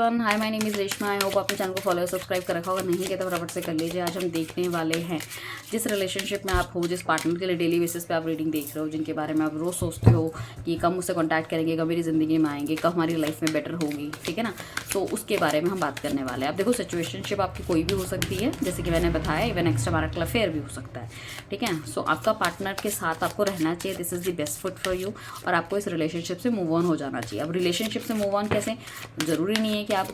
Hi, my name is Reshma. I hope आपने channel को follow subscribe कर रखा होगा, नहीं किया तो फटाफट से कर लीजिए। आज हम देखने वाले हैं जिस रिलेशनशिप में आप हो, जिस पार्टनर के लिए डेली बेसिस पे आप रीडिंग देख रहे हो, जिनके बारे में आप रोज़ सोचते हो कि कब मुझसे कॉन्टैक्ट करेंगे, कब मेरी ज़िंदगी में आएंगे, कब हमारी लाइफ में बेटर होगी, ठीक है ना। तो उसके बारे में हम बात करने वाले हैं। अब देखो, सिचुएशनशिप आपकी कोई भी हो सकती है, जैसे कि मैंने बताया, इवन एक्स्ट्रा मैरिटल अफेयर भी हो सकता है, ठीक है। सो आपका पार्टनर के साथ आपको रहना चाहिए, this is the best fit for you, और आपको इस रिलेशनशिप से मूव ऑन हो जाना चाहिए। अब रिलेशनशिप से मूव ऑन कैसे, ज़रूरी नहीं है कि आप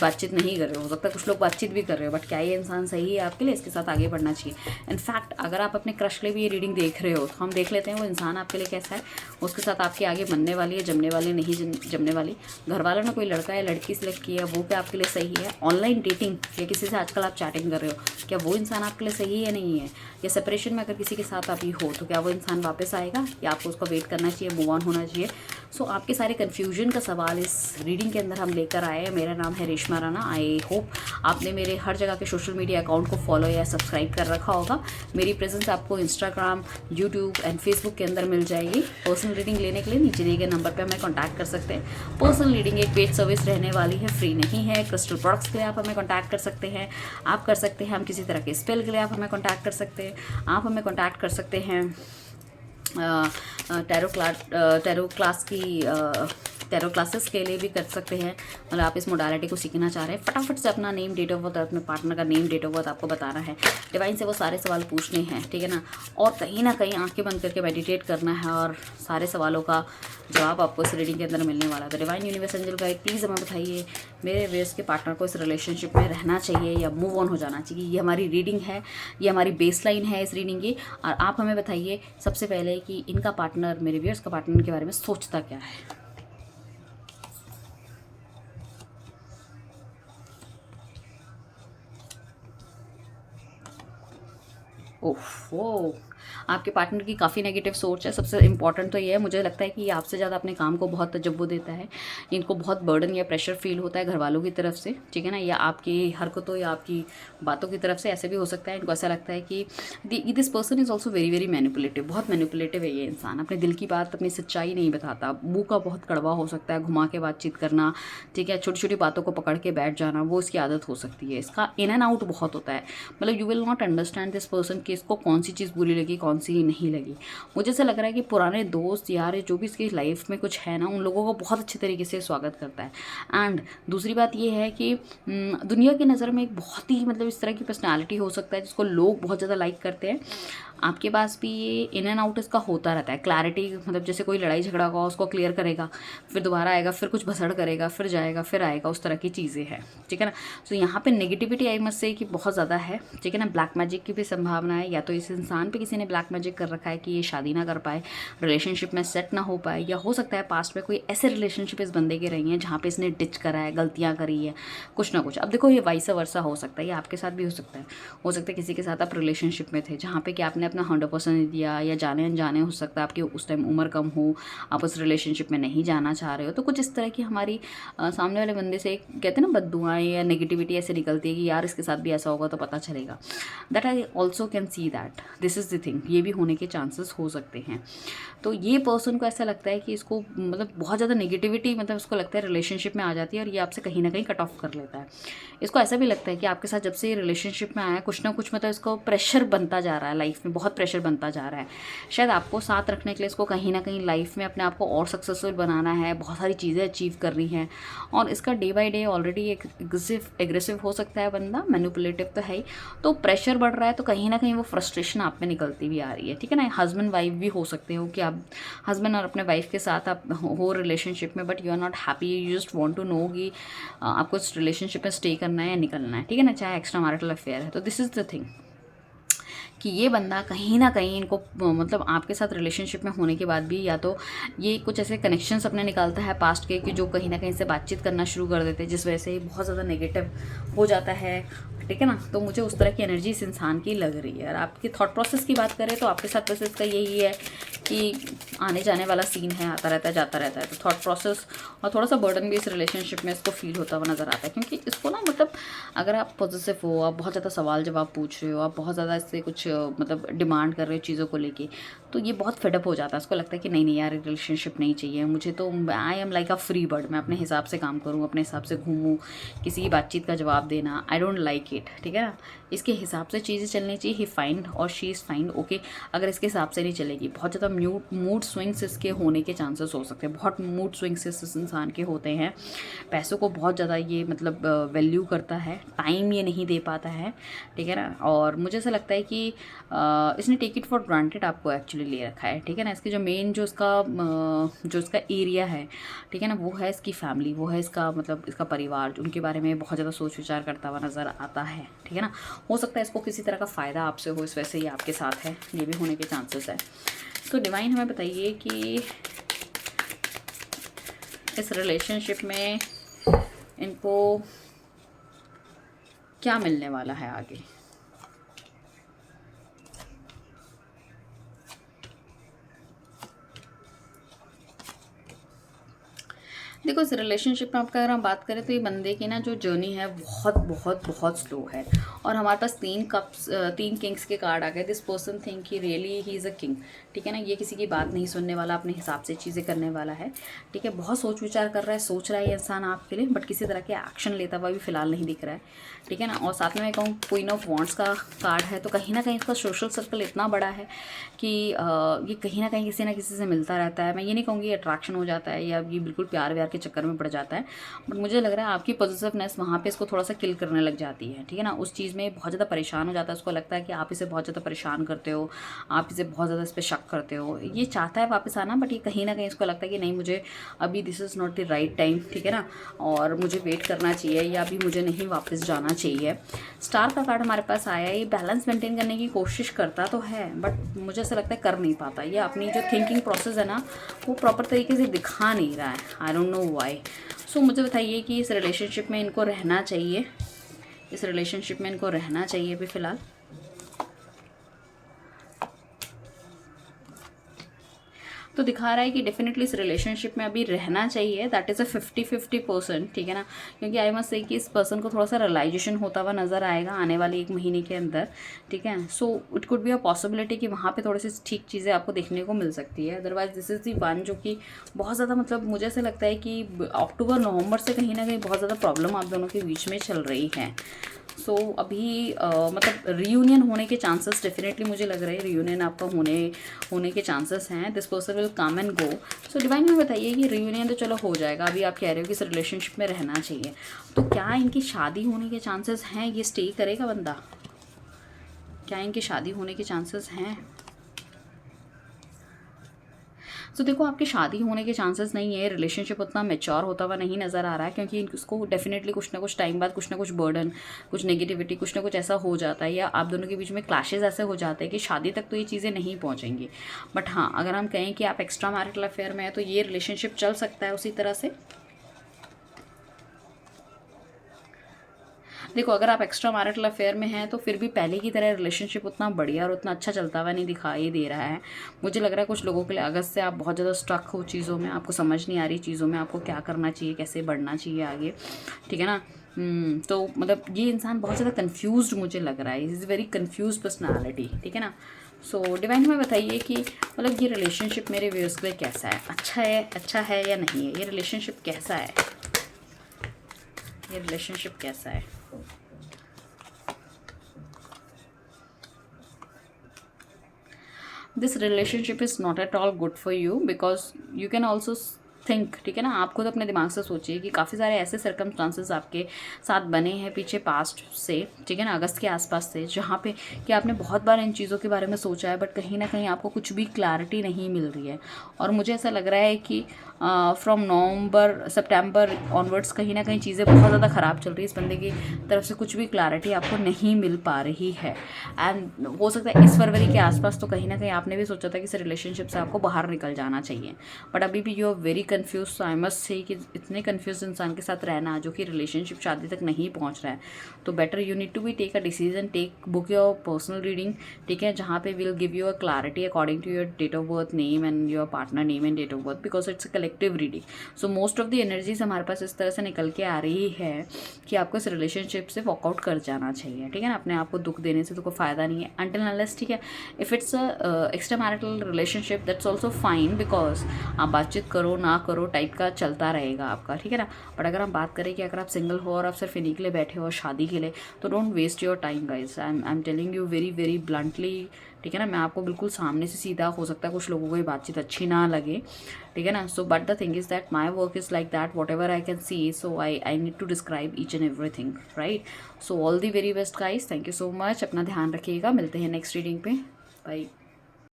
बातचीत नहीं कर रहे हो सकता है कुछ लोग बातचीत भी कर रहे हो, बट क्या ये इंसान सही है आपके लिए, इसके साथ आगे बढ़ना चाहिए। इनफैक्ट अगर आप अपने क्रश के लिए भी ये रीडिंग देख रहे हो तो हम देख लेते हैं वो इंसान आपके लिए कैसा है, उसके साथ आपके आगे बनने वाली है, जमने वाली, नहीं जमने वाली, घर वालों ने कोई लड़का या लड़की सिलेक्ट किया, वो क्या आपके लिए सही है, ऑनलाइन डेटिंग या किसी से आजकल आप चैटिंग कर रहे हो, क्या वो इंसान आपके लिए सही है, नहीं है, या सेपरेशन में अगर किसी के साथ अभी हो तो क्या वो इंसान वापस आएगा या आपको उसका वेट करना चाहिए, मूव ऑन होना चाहिए। सो आपके सारे कन्फ्यूजन का सवाल इस रीडिंग के अंदर हम लेकर आए हैं। मेरा नाम है रेशमा राणा। आई होप आपने मेरे हर जगह के सोशल मीडिया अकाउंट को फॉलो या सब्सक्राइब कर रखा होगा। मेरी प्रेजेंस आपको इंस्टाग्राम, यूट्यूब एंड फेसबुक के अंदर मिल जाएगी। पर्सनल रीडिंग लेने के लिए नीचे दिए गए नंबर पर हमें कॉन्टैक्ट कर सकते हैं। पर्सनल रीडिंग एक पेड सर्विस रहने वाली है, फ्री नहीं है। क्रिस्टल प्रोडक्ट्स के लिए आप हमें कॉन्टैक्ट कर सकते हैं, आप कर सकते हैं। हम किसी तरह के स्पेल के लिए आप हमें कॉन्टैक्ट कर सकते हैं, आप हमें कॉन्टैक्ट कर सकते हैं। टैरो क्लासेस के लिए भी कर सकते हैं। मतलब आप इस मोडालिटी को सीखना चाह रहे हैं, फटाफट से अपना नेम, डेट ऑफ बर्थ, अपने पार्टनर का नेम, डेट ऑफ बर्थ आपको बताना है। डिवाइन से वो सारे सवाल पूछने हैं, ठीक है ना, और कहीं ना कहीं आंखें बंद करके मेडिटेट करना है, और सारे सवालों का जवाब आपको इस रीडिंग के अंदर मिलने वाला है। तो divine universe angel guide, please हमें बताइए, मेरे व्यूअर्स के पार्टनर को इस रिलेशनशिप में रहना चाहिए या मूव ऑन हो जाना चाहिए। ये हमारी रीडिंग है, ये हमारी बेसलाइन है इस रीडिंग की, और आप हमें बताइए सबसे पहले कि इनका पार्टनर, मेरे व्यूअर्स का पार्टनर के बारे में सोचता क्या है। ओफो, आपके पार्टनर की काफ़ी नेगेटिव सोच है। सबसे इंपॉर्टेंट तो ये है, मुझे लगता है कि ये आपसे ज़्यादा अपने काम को बहुत तवज्जो देता है, इनको बहुत बर्डन या प्रेशर फील होता है घर वालों की तरफ से, ठीक है ना, या आपकी हरकतों या आपकी बातों की तरफ से। ऐसे भी हो सकता है इनको ऐसा लगता है कि this person is also very very manipulative, बहुत मैनिपुलेटिव है ये इंसान, अपने दिल की बात, अपनी सच्चाई नहीं बताता, मुँह का बहुत कड़वा हो सकता है, घुमा के बातचीत करना, ठीक है, छोटी छोटी बातों को पकड़ के बैठ जाना, वो इसकी आदत हो सकती है। इसका इन एंड आउट बहुत होता है, मतलब you will not understand this person कि इसको कौन सी चीज़ बुरी लगी, कौन सी नहीं लगी। मुझे ऐसा लग रहा है कि पुराने दोस्त यार जो भी इसकी लाइफ में कुछ है ना, उन लोगों को बहुत अच्छे तरीके से स्वागत करता है। एंड दूसरी बात ये है कि दुनिया की नज़र में एक बहुत ही, मतलब इस तरह की पर्सनालिटी हो सकता है जिसको लोग बहुत ज़्यादा लाइक करते हैं। आपके पास भी ये इन एंड आउट इसका होता रहता है। क्लैरिटी, मतलब जैसे कोई लड़ाई झगड़ा होगा उसको क्लियर करेगा, फिर दोबारा आएगा, फिर कुछ भसड़ करेगा, फिर जाएगा, फिर आएगा, उस तरह की चीज़ें हैं, ठीक है ना। सो यहाँ पे नेगेटिविटी आई मस्ट से कि बहुत ज़्यादा है, ठीक है ना। ब्लैक मैजिक की भी संभावना है, या तो इस इंसान पे किसी ने ब्लैक मैजिक कर रखा है कि ये शादी ना कर पाए, रिलेशनशिप में सेट ना हो पाए, या हो सकता है पास्ट में कोई ऐसे रिलेशनशिप इस बंदे के रही हैं जहाँ पे इसने डिच करा है, गलतियाँ करी है, कुछ ना कुछ। अब देखो, ये वाइस वर्सा हो सकता है, ये आपके साथ भी हो सकता है किसी के साथ आप रिलेशनशिप में थे जहाँ पे कि आपने अपना 100% नहीं दिया, या जाने अनजाने हो सकता है आपकी उस टाइम उम्र कम हो, आप उस रिलेशनशिप में नहीं जाना चाह रहे हो, तो कुछ इस तरह की हमारी सामने वाले बंदे से कहते हैं ना बद्दुआएं या नेगेटिविटी ऐसे निकलती है कि यार इसके साथ भी ऐसा होगा तो पता चलेगा। That I also can see that, this is the thing, ये भी होने के चांसेस हो सकते हैं। तो ये पर्सन को ऐसा लगता है कि इसको, मतलब बहुत ज़्यादा नेगेटिविटी, मतलब इसको लगता है रिलेशनशिप में आ जाती है और ये आपसे कहीं ना कहीं कट ऑफ कर लेता है। इसको ऐसा भी लगता है कि आपके साथ जब से ये रिलेशनशिप में आया कुछ ना कुछ, मतलब इसको प्रेशर बनता जा रहा है, लाइफ में बहुत प्रेशर बनता जा रहा है। शायद आपको साथ रखने के लिए इसको कहीं ना कहीं लाइफ में अपने आप को और सक्सेसफुल बनाना है, बहुत सारी चीज़ें अचीव करनी है, और इसका day by day already aggressive हो सकता है बंदा, मैनिपुलेटिव तो है ही, तो प्रेशर बढ़ रहा है, तो कहीं ना कहीं वो फ्रस्ट्रेशन आप में निकलती भी आ रही है, ठीक है ना। हस्बैंड वाइफ भी हो सकते हो कि आप हस्बैंड और अपने वाइफ के साथ आप हो रिलेशनशिप में, but you are not happy, you just want to know कि आपको इस रिलेशनशिप में स्टे करना है या निकलना है, ठीक है ना, चाहे एक्स्ट्रा मैरिटल अफेयर है। तो दिस इज़ द थिंग कि ये बंदा कहीं ना कहीं इनको, मतलब आपके साथ रिलेशनशिप में होने के बाद भी, या तो ये कुछ ऐसे कनेक्शंस अपने निकालता है पास्ट के कि जो कहीं ना कहीं से बातचीत करना शुरू कर देते हैं, जिस वजह से बहुत ज़्यादा नेगेटिव हो जाता है, ठीक है ना। तो मुझे उस तरह की एनर्जी इस इंसान की लग रही है। और आपकी थॉट प्रोसेस की बात करें तो आपके साथ प्रोसेस का यही है कि आने जाने वाला सीन है, आता रहता है जाता रहता है, तो थॉट प्रोसेस और थोड़ा सा बर्डन भी इस रिलेशनशिप में इसको फील होता हुआ नज़र आता है। क्योंकि इसको ना मतलब अगर आप पॉजिटिव हो, आप बहुत ज़्यादा सवाल जवाब पूछ रहे हो, आप बहुत ज़्यादा इससे कुछ मतलब डिमांड कर रहे हो चीज़ों को लेके, तो ये बहुत फेडअप हो जाता है। इसको लगता है कि नहीं नहीं यार, रिलेशनशिप नहीं चाहिए मुझे, तो I am like a free bird, मैं अपने हिसाब से काम करूँ, अपने हिसाब से घूमूँ, किसी की बातचीत का जवाब देना, आई डोंट लाइक इट। ठीक है ना, इसके हिसाब से चीज़ें चलनी चाहिए। ही फाइन और शी इज़ फाइन, ओके। अगर इसके हिसाब से नहीं चलेगी, बहुत ज़्यादा मूड स्विंग्स इसके होने के चांसेस हो सकते हैं, बहुत मूड स्विंग्स इस इंसान के होते हैं। पैसों को बहुत ज़्यादा ये मतलब वैल्यू करता है, टाइम ये नहीं दे पाता है। ठीक है ना, और मुझे ऐसा लगता है कि इसने टेक इट फॉर ग्रांटेड आपको एक्चुअली ले रखा है। ठीक है ना, इसकी जो मेन जो इसका एरिया है, ठीक है ना, वो है इसकी फैमिली, वो है इसका मतलब इसका परिवार, उनके बारे में बहुत ज़्यादा सोच विचार करता हुआ नज़र आता है। ठीक है ना, हो सकता है इसको किसी तरह का फ़ायदा आपसे हो, इस वजह से ये आपके साथ है, ये भी होने के चांसेस है। तो डिवाइन हमें बताइए कि इस रिलेशनशिप में इनको क्या मिलने वाला है आगे। देखो, इस रिलेशनशिप में आपका अगर हम बात करें तो ये बंदे की ना जो जर्नी है बहुत बहुत बहुत स्लो है। और हमारे पास 3 किंग्स के कार्ड आ गए। This person think he really he is a king. ठीक है ना, ये किसी की बात नहीं सुनने वाला, अपने हिसाब से चीज़ें करने वाला है। ठीक है, बहुत सोच विचार कर रहा है, सोच रहा है ये इंसान आपके लिए, बट किसी तरह के एक्शन लेता हुआ भी फिलहाल नहीं दिख रहा है। ठीक है ना, और साथ में मैं कहूँ क्वीन ऑफ वॉन्ड्स का कार्ड है, तो कहीं ना कहीं इसका सोशल सर्कल इतना बड़ा है कि ये कहीं ना कहीं किसी ना किसी से मिलता रहता है। मैं ये नहीं कहूँगी अट्रैक्शन हो जाता है या ये बिल्कुल प्यार व्यार के चक्कर में पड़ जाता है, बट मुझे लग रहा है आपकी पॉजिटिवनेस वहाँ पे इसको थोड़ा सा किल करने लग जाती है। ठीक है ना, उस चीज़ में बहुत ज़्यादा परेशान हो जाता है, उसको लगता है कि आप इसे बहुत ज़्यादा परेशान करते हो, आप इसे बहुत ज़्यादा इस पर शक करते हो। ये चाहता है वापस आना, बट ये कहीं ना कहीं इसको लगता है कि नहीं, मुझे अभी this is not the right time. ठीक है ना, और मुझे वेट करना चाहिए या अभी मुझे नहीं वापस जाना चाहिए। स्टार का कार्ड हमारे पास आया, ये बैलेंस मेंटेन करने की कोशिश करता तो है, बट मुझे ऐसा लगता है कर नहीं पाता। ये अपनी जो थिंकिंग प्रोसेस है ना, वो प्रॉपर तरीके से दिखा नहीं रहा है। I don't know why. So मुझे बताइए कि इस रिलेशनशिप में इनको रहना चाहिए, इस रिलेशनशिप में इनको रहना चाहिए अभी फ़िलहाल। तो दिखा रहा है कि डेफिनेटली इस रिलेशनशिप में अभी रहना चाहिए। That is a 50-50%। ठीक है ना, क्योंकि आई मस्ट से कि इस पर्सन को थोड़ा सा रियलाइजेशन होता हुआ नज़र आएगा आने वाले 1 महीने के अंदर। ठीक है, so it could be a possibility कि वहाँ पे थोड़ी सी ठीक चीज़ें आपको देखने को मिल सकती है। Otherwise this is the one जो कि बहुत ज़्यादा मतलब मुझे ऐसा लगता है कि अक्टूबर नवंबर से कहीं ना कहीं बहुत ज़्यादा प्रॉब्लम आप दोनों के बीच में चल रही है। सो अभी मतलब रीयूनियन होने के चांसेस डेफिनेटली मुझे लग रहे हैं, रीयूनियन आपका होने के चांसेस हैं। This person will come and go. So divine में बताइए कि रीयूनियन तो चलो हो जाएगा, अभी आप कह रहे हो कि इस रिलेशनशिप में रहना चाहिए, तो क्या इनकी शादी होने के चांसेस हैं? ये स्टे करेगा बंदा? क्या इनकी शादी होने के चांसेस हैं? तो देखो, आपकी शादी होने के चांसेस नहीं है, रिलेशनशिप उतना मैच्योर होता हुआ नहीं नज़र आ रहा है, क्योंकि उसको डेफिनेटली कुछ ना कुछ टाइम बाद कुछ ना कुछ बर्डन, कुछ नेगेटिविटी, कुछ ना कुछ ऐसा हो जाता है, या आप दोनों के बीच में क्लैशेस ऐसे हो जाते हैं कि शादी तक तो ये चीज़ें नहीं पहुँचेंगी। बट हाँ, अगर हम कहें कि आप एक्स्ट्रा मैरिटल अफेयर में है तो ये रिलेशनशिप चल सकता है उसी तरह से। देखो, अगर आप एक्स्ट्रा मैरिटल अफेयर में हैं तो फिर भी पहले की तरह रिलेशनशिप उतना बढ़िया और उतना अच्छा चलता हुआ नहीं दिखाई दे रहा है। मुझे लग रहा है कुछ लोगों के लिए अगस्त से आप बहुत ज़्यादा स्ट्रक हो चीज़ों में, आपको समझ नहीं आ रही चीज़ों में आपको क्या करना चाहिए, कैसे बढ़ना चाहिए आगे। ठीक है ना, तो मतलब ये इंसान बहुत ज़्यादा कन्फ्यूज़ मुझे लग रहा है, इज़ वेरी कन्फ्यूज पर्सनैलिटी। ठीक है ना, सो डिवाइन में बताइए कि मतलब ये रिलेशनशिप मेरे व्यूअर्स के लिए कैसा है, अच्छा है या नहीं है? ये रिलेशनशिप कैसा है? ये रिलेशनशिप कैसा है? This relationship is not at all good for you, because you can also think. ठीक है ना, आप खुद अपने दिमाग से सोचिए कि काफ़ी सारे ऐसे सर्कमस्टांसेस आपके साथ बने हैं पीछे पास्ट से, ठीक है ना, अगस्त के आसपास से, जहाँ पे कि आपने बहुत बार इन चीज़ों के बारे में सोचा है, बट कहीं ना कहीं आपको कुछ भी क्लैरिटी नहीं मिल रही है। और मुझे ऐसा लग रहा है कि फ्रॉम नवंबर सितंबर ऑनवर्ड्स कहीं ना कहीं चीज़ें बहुत ज़्यादा ख़राब चल रही है, इस बंदे की तरफ से कुछ भी क्लैरिटी आपको नहीं मिल पा रही है। एंड हो सकता है इस फरवरी के आसपास तो कहीं ना कहीं आपने भी सोचा था कि इस रिलेशनशिप से आपको बाहर निकल जाना चाहिए, बट अभी भी यू आर वेरी कन्फ्यूज, तो आई मस्ट से कि इतने कन्फ्यूज इंसान के साथ रहना जो कि रिलेशनशिप शादी तक नहीं पहुंच रहा है, तो better you need to be take a decision, take book your personal reading, ठीक है, जहाँ पे will give you a clarity according to your date of birth name and your partner name and date of birth, because it's a collective reading. So most of the energies हमारे पास इस तरह से निकल के आ रही है कि आपको इस रिलेशनशिप से वॉकआउट कर जाना चाहिए, ठीक है ना, अपने आप को दुख देने से तो कोई फ़ायदा नहीं है अंटिल अनलेस, ठीक है। If it's a extra marital relationship that's also fine, because आप बातचीत करो ना करो टाइप का चलता रहेगा आपका, ठीक है ना। बट अगर हम बात करें कि अगर आप सिंगल हो और आप सिर्फ इन्हीं के लिए बैठे हो शादी के लिए, तो don't waste your time guys, I am telling you very very bluntly, ठीक है ना। मैं आपको बिल्कुल सामने से सीधा, हो सकता है कुछ लोगों को ये बातचीत अच्छी ना लगे, ठीक है ना। So but the thing is that my work is like that, whatever I can see, so I need to describe each and everything, right. So all the very best guys, thank you so much, अपना ध्यान रखिएगा, मिलते हैं next reading पे, bye.